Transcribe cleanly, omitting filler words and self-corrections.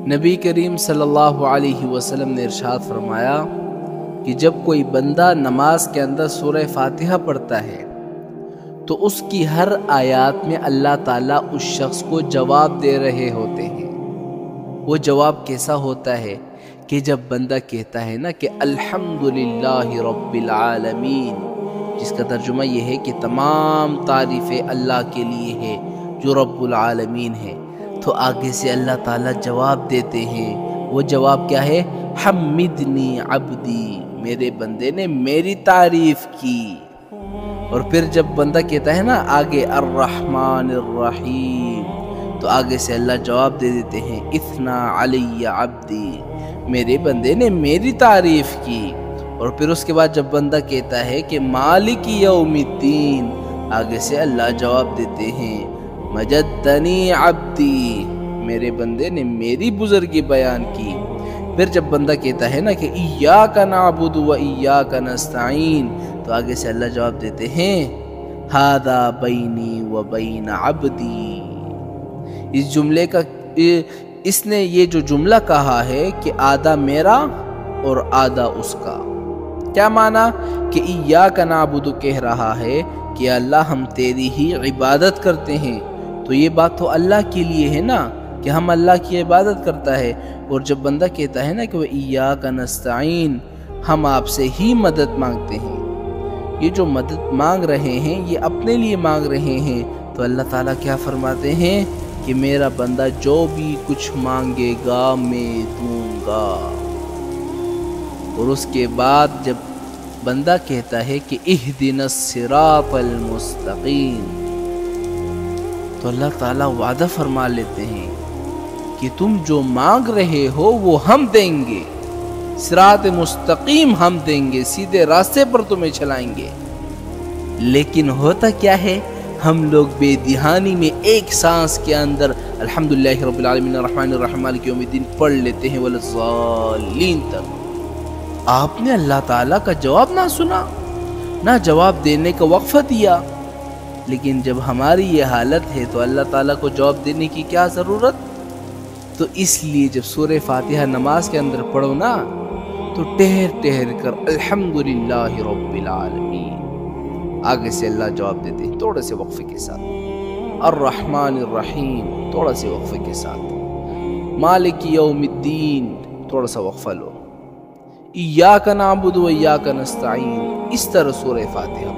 نبی کریم صلی اللہ علیہ وسلم نے ارشاد فرمایا کہ جب کوئی بندہ نماز کے اندر سورہ فاتحہ پڑھتا ہے تو اس کی ہر آیات میں اللہ تعالیٰ اس شخص کو جواب دے رہے ہوتے ہیں۔ وہ جواب کیسا ہوتا ہے کہ جب بندہ کہتا ہے نا کہ الحمدللہ رب العالمین، جس کا ترجمہ یہ ہے کہ تمام تعریفیں اللہ کے لیے ہے جو رب العالمین ہے، تو آگے سے اللہ تعالیٰ جواب دیتے ہیں۔ وہ جواب کیا ہے؟ حمدنی عبدی، میرے بندے نے میری تعریف کی۔ اور پھر جب بندہ کہتا ہے نا آگے الرحمن الرحیم، تو آگے سے اللہ جواب دے دیتے ہیں اثنا علی عبدی، میرے بندے نے میری تعریف کی۔ اور پھر اس کے بعد جب بندہ کہتا ہے کہ مالک یوم الدین، آگے سے اللہ جواب دیتے ہیں مجدنی عبدی، میرے بندے نے میری بزرگی بیان کی۔ پھر جب بندہ کہتا ہے نا کہ ایاک نعبد و ایاک نستعین، تو آگے سے اللہ جواب دیتے ہیں ھذا بینی و بین عبدی۔ اس جملے کا اس نے یہ جو جملہ کہا ہے کہ آدھا میرا اور آدھا اس کا، کیا معنی؟ کہ ایاک نعبد کہہ رہا ہے کہ اللہ ہم تیری ہی عبادت کرتے ہیں، تو یہ بات تو اللہ کے لیے ہے نا کہ ہم اللہ کی عبادت کرتا ہے۔ اور جب بندہ کہتا ہے نا کہ وہ ایاک نستعین، ہم آپ سے ہی مدد مانگتے ہیں، یہ جو مدد مانگ رہے ہیں یہ اپنے لیے مانگ رہے ہیں، تو اللہ تعالیٰ کیا فرماتے ہیں کہ میرا بندہ جو بھی کچھ مانگے گا میں دوں گا۔ اور اس کے بعد جب بندہ کہتا ہے کہ اہدنا الصراط المستقیم، تو اللہ تعالیٰ وعدہ فرما لیتے ہیں کہ تم جو مانگ رہے ہو وہ ہم دیں گے، صراط مستقیم ہم دیں گے، سیدھے راستے پر تمہیں چلائیں گے۔ لیکن ہوتا کیا ہے، ہم لوگ بے دہانی میں ایک سانس کے اندر الحمدللہ رب العالمین الرحمن الرحیم مالک یوم الدین پڑھ لیتے ہیں والضالین تک۔ آپ نے اللہ تعالیٰ کا جواب نہ سنا، نہ جواب دینے کا وقفہ دیا۔ لیکن جب ہماری یہ حالت ہے تو اللہ تعالیٰ کو جواب دینے کی کیا ضرورت؟ تو اس لیے جب سورہ فاتحہ نماز کے اندر پڑھو نا تو ٹہر ٹہر کر الحمدللہ رب العالمین، آگے سے اللہ جواب دیتے ہیں تھوڑے سے وقفے کے ساتھ، الرحمن الرحیم تھوڑا سے وقفے کے ساتھ، مالک یوم الدین تھوڑا سا وقفہ لو، ایاک نعبد و ایاک نستعین، اس طرح سورہ فاتحہ